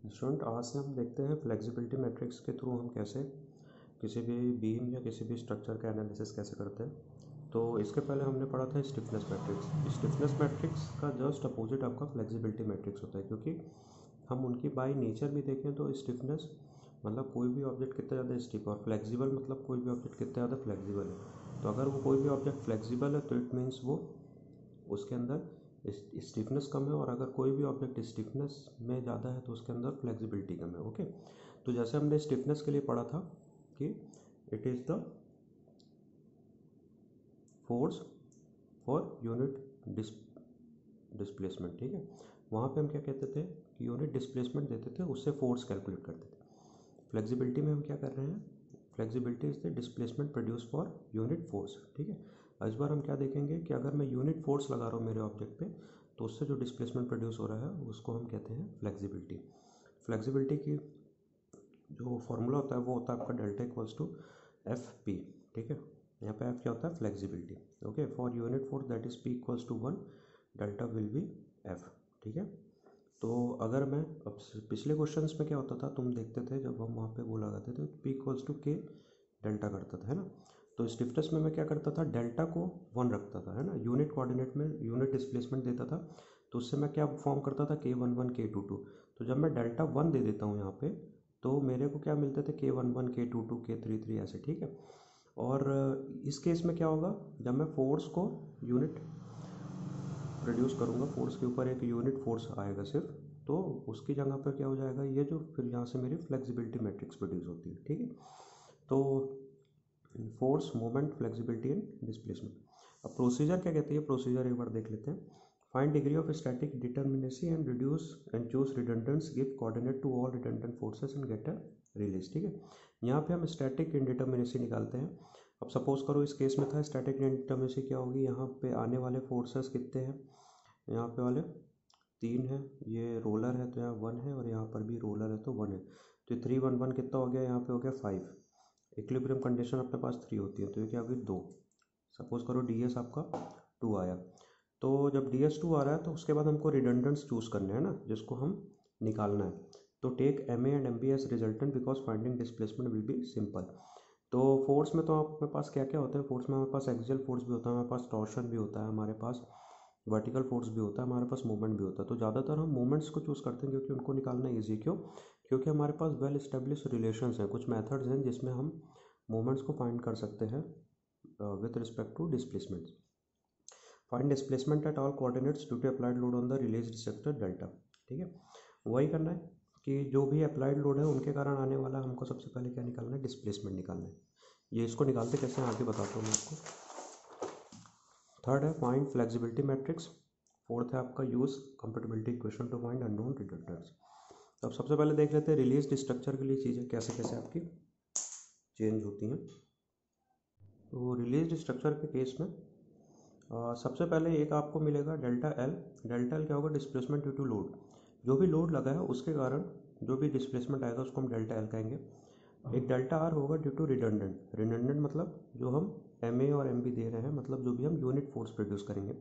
Student आज से हम देखते हैं फ्लेक्सिबिलिटी मैट्रिक्स के थ्रू हम कैसे किसी भी बीम या किसी भी स्ट्रक्चर का एनालिसिस कैसे करते हैं। तो इसके पहले हमने पढ़ा था स्टिफनेस मैट्रिक्स। स्टिफनेस मैट्रिक्स का जस्ट अपोजिट आपका फ्लेक्सिबिलिटी मैट्रिक्स होता है, क्योंकि हम उनकी बाय नेचर भी देखें तो स्टिफनेस मतलब कोई भी ऑब्जेक्ट कितना ज़्यादा स्टिफ, और फ्लेक्सिबल मतलब कोई भी ऑब्जेक्ट कितना ज़्यादा फ्लेक्सिबल है। तो अगर वो कोई भी ऑब्जेक्ट फ्लेक्सिबल है तो इट मीन्स वो उसके अंदर स्टिफनेस कम है, और अगर कोई भी ऑब्जेक्ट स्टिफनेस में ज़्यादा है तो उसके अंदर फ्लेक्सिबिलिटी कम है। ओके, तो जैसे हमने स्टिफनेस के लिए पढ़ा था कि it is the force for unit displacement. ठीक है, वहाँ पे हम क्या कहते थे कि यूनिट डिस्प्लेसमेंट देते थे, उससे फोर्स कैलकुलेट करते थे। फ्लेक्सिबिलिटी में हम क्या कर रहे हैं, flexibility is the displacement produce for unit force. ठीक है, इस बार हम क्या देखेंगे कि अगर मैं यूनिट फोर्स लगा रहा हूँ मेरे ऑब्जेक्ट पे तो उससे जो डिस्प्लेसमेंट प्रोड्यूस हो रहा है उसको हम कहते हैं फ्लेक्सिबिलिटी। फ्लेक्सिबिलिटी की जो फॉर्मूला होता है वो होता है आपका delta equals to F P. ठीक है, यहाँ पे एफ क्या होता है, flexibility. Okay, for unit force that is P equals to 1, delta will be F. ठीक है, तो अगर मैं अब पिछले क्वेश्चंस में क्या होता था, तुम देखते थे जब हम वहाँ पे वो लगाते थे पी इक्वल्स टू के डेल्टा करता था, है ना। तो स्टिफनेस में मैं क्या करता था, डेल्टा को 1 रखता था, है ना। यूनिट कोऑर्डिनेट में यूनिट डिस्प्लेसमेंट देता था, तो उससे मैं क्या फॉर्म करता था, K11 K22। तो जब मैं डेल्टा 1 दे देता हूँ यहाँ पे तो मेरे को क्या मिलते थे, K11 K22 K33 ऐसे। ठीक है, और इस केस में क्या होगा, जब मैं फोर्स को यूनिट प्रोड्यूस करूँगा, फोर्स के ऊपर एक यूनिट फोर्स आएगा सिर्फ, तो उसकी जगह पर क्या हो जाएगा, ये जो फिर यहाँ से मेरी फ्लेक्सिबिलिटी मैट्रिक्स प्रोड्यूस होती है। ठीक है, तो force, moment, flexibility and displacement. अब प्रोसीजर क्या कहती है, प्रोसीजर एक बार देख लेते हैं। Find degree of static determinacy and reduce and choose redundants, give coordinate to all redundant forces and get a release. ठीक है, यहाँ पे हम स्टैटिक इंडिटर्मिनेसी निकालते हैं। अब सपोज करो इस केस में था स्टैटिक इंडिटर्मिनेसी क्या होगी, यहाँ पे आने वाले फोर्सेस कितने हैं, यहाँ पे वाले 3 है, ये रोलर है तो यहाँ 1 है, और यहाँ पर भी रोलर है तो 1 है। तो 3 1 1 कितना हो गया, यहाँ पे हो गया 5। इक्विलिब्रियम कंडीशन अपने पास 3 होती है, तो ये क्या होगी 2। सपोज करो डी एस आपका 2 आया, तो जब डी एस 2 आ रहा है तो उसके बाद हमको रिडंडेंट्स चूज़ करने हैं ना, जिसको हम निकालना है। तो take M A and M B S resultant because finding displacement will be simple. तो फोर्स में तो आपके पास क्या क्या होता है, फोर्स में हमारे पास एक्सियल फोर्स भी होता है, हमारे पास टॉर्शन भी होता है, हमारे पास वर्टिकल फोर्स भी होता है, हमारे पास मूवमेंट भी होता है। तो ज़्यादातर हम मूवमेंट्स को चूज़ करते हैं क्योंकि उनको निकालना ईजी। क्यों, क्योंकि हमारे पास वेल इस्टेब्लिश रिलेशंस हैं, कुछ मेथड्स हैं जिसमें हम मूवमेंट्स को फाइंड कर सकते हैं with respect to displacement. Find displacement at all coordinates due to applied load on the release structure delta. ठीक है, वही करना है कि जो भी अप्लाइड लोड है उनके कारण आने वाला हमको सबसे पहले क्या निकालना है, डिस्प्लेसमेंट निकालना है। ये इसको निकालते कैसे हैं आगे बताता हूँ मैं आपको। थर्ड है फाइंड फ्लेक्सिबिलिटी मैट्रिक्स। फोर्थ है आपका use compatibility equation to find unknown redundants. तो अब सबसे पहले देख लेते हैं रिलीज स्ट्रक्चर के लिए चीज़ें कैसे कैसे आपकी चेंज होती हैं। तो रिलीज स्ट्रक्चर के केस में सबसे पहले एक आपको मिलेगा डेल्टा एल। डेल्टा एल क्या होगा, डिस्प्लेसमेंट ड्यू टू लोड। जो भी लोड लगा है उसके कारण जो भी डिस्प्लेसमेंट आएगा उसको हम डेल्टा एल कहेंगे। एक डेल्टा आर होगा ड्यू टू रिडंडेंट। रिडंडेंट मतलब जो हम एम ए और एम बी दे रहे हैं, मतलब जो भी हम यूनिट फोर्स प्रोड्यूस करेंगे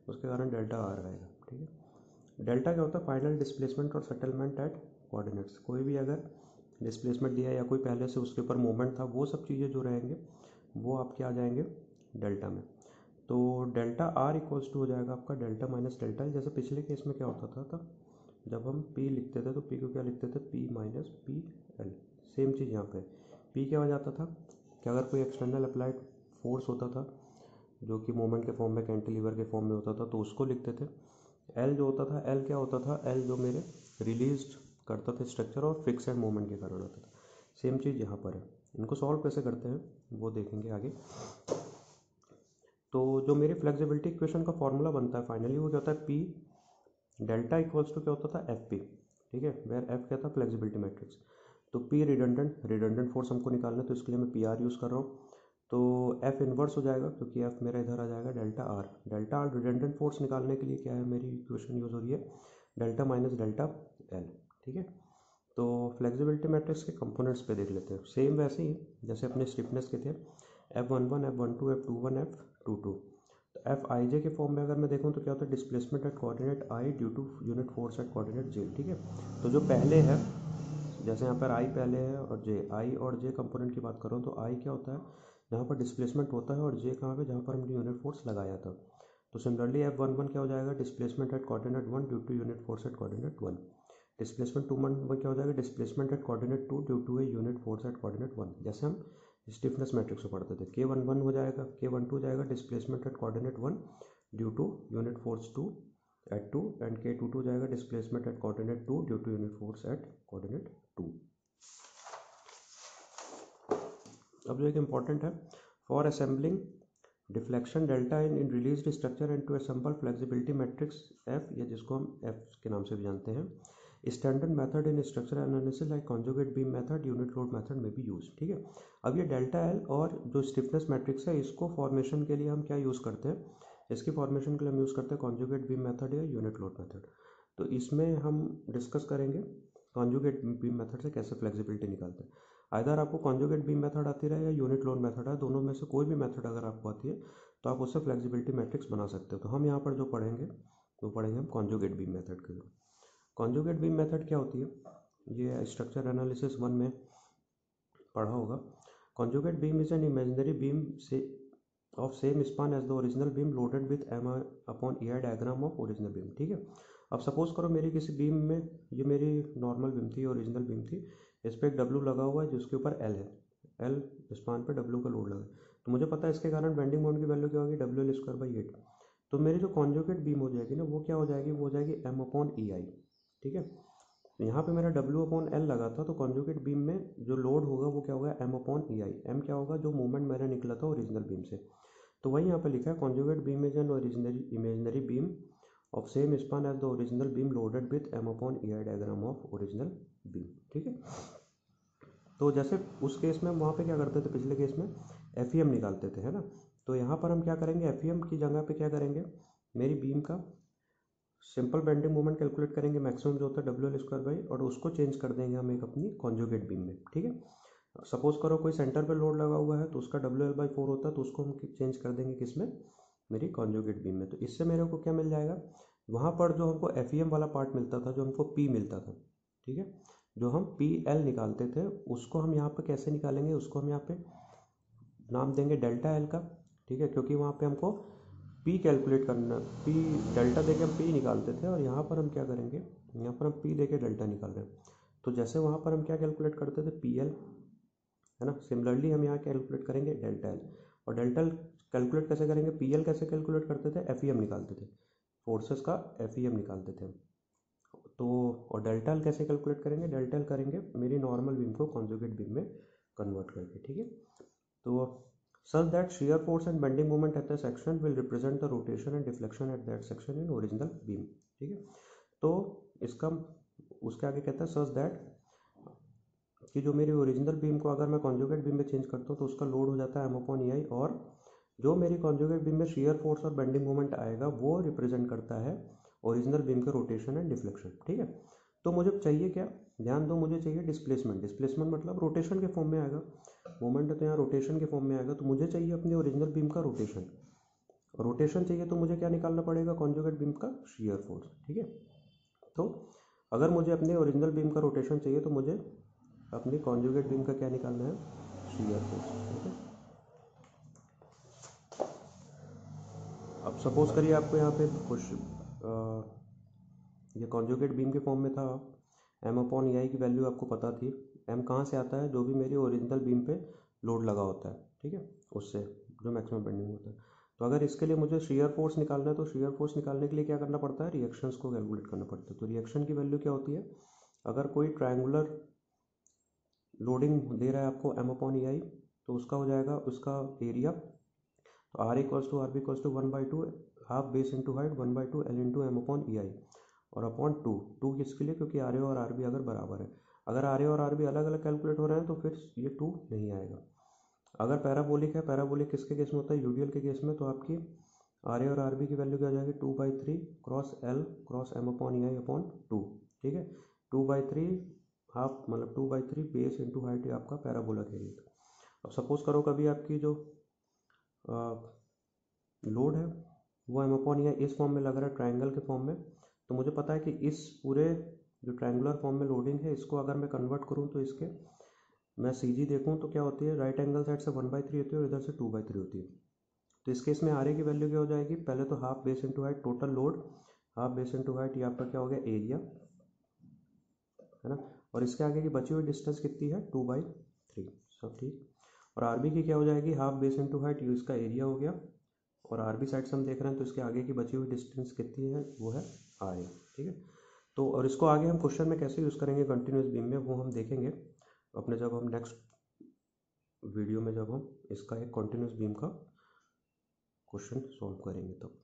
उसके कारण डेल्टा आर आएगा। ठीक है, डेल्टा क्या होता है, फाइनल डिस्प्लेसमेंट और सेटलमेंट एट कोऑर्डिनेट्स। कोई भी अगर डिस्प्लेसमेंट दिया या कोई पहले से उसके ऊपर मूवमेंट था, वो सब चीज़ें जो रहेंगे वो आपके आ जाएंगे डेल्टा में। तो डेल्टा आर इक्वल्स टू हो जाएगा आपका डेल्टा माइनस डेल्टा एल। जैसे पिछले केस में क्या होता था तब जब हम P लिखते थे तो P को क्या लिखते थे, P minus P L. Same चीज़ यहाँ पे P क्या हो जाता था कि अगर कोई एक्सटर्नल अप्लाइड फोर्स होता था जो कि मोमेंट के फॉर्म में, कैंटिलीवर के फॉर्म में होता था, तो उसको लिखते थे। L जो होता था, L क्या होता था, L जो मेरे रिलीज करता था स्ट्रक्चर और फिक्स एंड मोमेंट के कारण होता था। सेम चीज़ यहाँ पर है। इनको सॉल्व कैसे करते हैं वो देखेंगे आगे। तो जो मेरी फ्लेक्सिबिलिटी इक्वेशन का फॉर्मूला बनता है फाइनली वो क्या होता है, पी डेल्टा इक्वल्स टू क्या होता था, एफ पी। ठीक है, वेयर एफ क्या था, फ्लेक्सिबिलिटी मैट्रिक्स। तो पी रिडंडेंट फोर्स हमको निकालना है, तो इसके लिए मैं पी आर यूज़ कर रहा हूँ। तो एफ इन्वर्स हो जाएगा क्योंकि एफ मेरा इधर आ जाएगा delta R. Delta R redundant force निकालने के लिए क्या है, मेरी इक्वेशन यूज़ हो रही है डेल्टा माइनस डेल्टा एल। ठीक है, तो फ्लेक्सिबिलिटी मैट्रिक्स के कंपोनेंट्स पे देख लेते हैं। सेम वैसे ही जैसे अपने स्टिफनेस के थे, F11 F12 F21 F22। तो एफ आई जे के फॉर्म में अगर मैं देखूँ तो क्या होता है, displacement at coordinate I due to unit force at coordinate J. ठीक है, तो जो पहले है, जैसे यहाँ पर आई पहले है और जे, आई और जे कंपोनेंट की बात करूँ तो आई क्या होता है, जहाँ पर डिस्प्लेसमेंट होता है, और जे कहाँ पे, जहाँ पर हमने यूनिट फोर्स लगाया था। तो सिमिलरली एफ वन वन क्या हो जाएगा, displacement at coordinate one due to unit force at coordinate one. Displacement two one क्या हो जाएगा, displacement at coordinate two due to a unit force at coordinate one. जैसे हम स्टिफनेस मैट्रिक्स में पढ़ते थे, के वन वन हो जाएगा, के वन टू जाएगा displacement at coordinate one due to unit force two at two, and K two two जाएगा displacement at coordinate two due to unit force at coordinate two. अब जो एक important है, for assembling deflection delta in released structure and to assemble flexibility matrix F, या जिसको हम F के नाम से भी जानते हैं, standard method in structural analysis like conjugate beam method, unit load method में भी यूज। ठीक है, अब ये डेल्टा एल और जो स्टिफनेस मैट्रिक्स है, इसको फॉर्मेशन के लिए हम क्या यूज़ करते हैं, इसकी फॉर्मेशन के लिए हम यूज़ करते हैं कॉन्जुगेट बीम मेथड या यूनिट लोड मेथड। तो इसमें हम डिस्कस करेंगे कॉन्जुगेट बीम मेथड से कैसे फ्लेक्सिबिलिटी निकालते हैं। आइदर आपको कॉन्जुगेट बीम मेथड आती रहे या यूनिट लोड मेथड है, दोनों में से कोई भी मेथड अगर आपको आती है तो आप उससे फ्लेक्सिबिलिटी मैट्रिक्स बना सकते हो। तो हम यहाँ पर जो पढ़ेंगे वो पढ़ेंगे हम कॉन्जुगेट बीम मेथड के लिए। कॉन्जुगेट बीम मेथड क्या होती है, ये स्ट्रक्चर एनालिसिस वन में पढ़ा होगा। Conjugate beam is an imaginary beam से of same span as the original beam loaded with M upon E I diagram of original beam. ठीक है, अब सपोज करो मेरी किसी बीम में, ये मेरी नॉर्मल बीम थी, ओरिजिनल बीम थी, इस पर एक डब्लू लगा हुआ है जिसके ऊपर एल है, एल स्पान पे डब्लू का लोड लगा है। तो मुझे पता है इसके कारण बेंडिंग मोमेंट की वैल्यू क्या होगी, डब्ल्यू एल स्क्वायर बाई 8। तो मेरी जो कॉन्जुगेट बीम हो जाएगी ना, वो क्या हो जाएगी, वो हो जाएगी एम अपॉन ई आई। ठीक है, तो यहाँ पे मेरा डब्ल्यू अपॉन एल लगा था, तो कॉन्जुगेट बीम में जो लोड होगा वो क्या होगा, एम अपॉन ई आई। एम क्या होगा, जो मूवमेंट मेरा निकला था ओरिजिनल बीम से। तो वही यहाँ पे लिखा है conjugate beam is an ordinary imaginary beam of same span as the original beam loaded with M upon E I diagram of original beam. ठीक है, तो जैसे उस केस में हम वहाँ पे क्या करते थे, पिछले केस में एफ ई एम निकालते थे, है ना। तो यहाँ पर हम क्या करेंगे, एफ ई एम की जगह पे क्या करेंगे, मेरी बीम का सिंपल बेंडिंग मोमेंट कैलकुलेट करेंगे, मैक्सिमम जो होता है डब्ल्यू एल स्क्वायर बाई, और उसको चेंज कर देंगे हम एक अपनी कॉन्जुगेट बीम में। ठीक है, सपोज करो कोई सेंटर पे लोड लगा हुआ है तो उसका डब्ल्यू एल बाई 4 होता है, तो उसको हम चेंज कर देंगे किस में, मेरी कॉन्जुगेट बीम में। तो इससे मेरे को क्या मिल जाएगा, वहाँ पर जो हमको एफ ई एम वाला पार्ट मिलता था, जो हमको पी मिलता था, ठीक है, जो हम पी एल निकालते थे, उसको हम यहाँ पे कैसे निकालेंगे, उसको हम यहाँ पे नाम देंगे डेल्टा एल का। ठीक है, क्योंकि वहाँ पे हमको पी कैलकुलेट करना, पी डेल्टा देके हम पी निकालते थे, और यहाँ पर हम क्या करेंगे, यहाँ पर हम पी देके डेल्टा निकाल रहे हैं। तो जैसे वहाँ पर हम क्या कैलकुलेट करते थे, पी एल, है ना, सिमिलरली हम यहाँ कैलकुलेट करेंगे डेल्टा एल। और डेल्टा एल कैलकुलेट कैसे करेंगे, पी एल कैसे कैलकुलेट करते थे, एफ ई एम निकालते थे, फोर्सेस का एफ ई एम निकालते थे। तो और डेल्टा एल कैसे कैलकुलेट करेंगे, डेल्टा एल करेंगे मेरी नॉर्मल बीम को कॉन्जुगेट बीम में कन्वर्ट करके। ठीक है, तो such that shear force and bending moment at the section will represent the rotation and deflection at that section in original beam। ठीक है, तो इसका उसके आगे कहता है such that, कि जो मेरी ओरिजिनल बीम को अगर मैं कॉन्जुगेट बीम में चेंज करता हूँ तो उसका लोड हो जाता है एम अपॉन ई आई, और जो मेरी कॉन्जुगेट बीम में शेयर फोर्स और बेंडिंग मोमेंट आएगा वो रिप्रेजेंट करता है ओरिजिनल बीम के रोटेशन एंड डिफ्लेक्शन। ठीक है, तो मुझे चाहिए क्या, ध्यान दो, मुझे चाहिए डिस्प्लेसमेंट। डिस्प्लेसमेंट मतलब रोटेशन के फॉर्म में आएगा, मोमेंट है तो यहाँ रोटेशन के फॉर्म में आएगा। तो मुझे चाहिए अपनी ओरिजिनल बीम का रोटेशन, रोटेशन चाहिए तो मुझे क्या निकालना पड़ेगा, कॉन्जुगेट बीम का शेयर फोर्स। ठीक है, तो अगर मुझे अपने ओरिजिनल बीम का रोटेशन चाहिए तो मुझे अपनी कॉन्जुगेट बीम का क्या निकालना है, शेयर फोर्स। ठीक है, अब सपोज करिए आपको यहाँ पे कुछ ये कॉन्जुगेट बीम के फॉर्म में था, एम अपॉन ई आई की वैल्यू आपको पता थी। एम कहाँ से आता है, जो भी मेरी ओरिजिनल बीम पे लोड लगा होता है, ठीक है, उससे जो मैक्सिमम बेंडिंग होता है। तो अगर इसके लिए मुझे शेयर फोर्स निकालना है तो शेयर फोर्स निकालने के लिए क्या करना पड़ता है, रिएक्शंस को कैलकुलेट करना पड़ता है। तो रिएक्शन की वैल्यू क्या होती है, अगर कोई ट्रायंगुलर लोडिंग दे रहा है आपको एम अपॉन ई आई, तो उसका हो जाएगा उसका एरिया, तो R equals to R B equals to 1/2 half base into height 1/2 L into M upon E I, और अपॉन टू किसके लिए, क्योंकि आर ए और आर बी अगर बराबर है। अगर आर ए और आर बी अलग अलग कैलकुलेट हो रहे हैं तो फिर ये 2 नहीं आएगा। अगर पैराबोलिक है, पैराबोलिक किसके केस में होता है, यूडीएल के केस में, तो आपकी आर ए और आर बी की वैल्यू क्या हो जाएगी, 2/3 cross L cross M upon E I upon 2। ठीक है, 2/3 हाफ मतलब 2/3 बेस इंटू हाइट, आपका पैराबोला के लिए। अब सपोज करो कभी आपकी जो लोड है वो एम अपॉन या इस फॉर्म में लग रहा है ट्राइंगल के फॉर्म में, तो मुझे पता है कि इस पूरे जो ट्रायंगुलर फॉर्म में लोडिंग है इसको अगर मैं कन्वर्ट करूँ तो इसके मैं सी जी देखूँ तो क्या होती है, राइट एंगल साइड से 1/3 होती है और इधर से 2/3 होती है। तो इस केस में आर ए की वैल्यू क्या हो जाएगी, पहले तो half base into height total load, half base into height ये आपका क्या हो गया एरिया, है ना, और इसके आगे की बची हुई डिस्टेंस कितनी है 2/3, सब ठीक। और आर बी की क्या हो जाएगी, हाफ बेस इंटू हाइट ये इसका एरिया हो गया, और आर बी साइड से हम देख रहे हैं तो इसके आगे की बची हुई डिस्टेंस कितनी है वो है आर ए, ठीक है। तो और इसको आगे हम क्वेश्चन में कैसे यूज़ करेंगे कंटिन्यूस बीम में वो हम देखेंगे अपने जब हम नेक्स्ट वीडियो में जब हम इसका एक कंटिन्यूस बीम का क्वेश्चन सॉल्व करेंगे तब।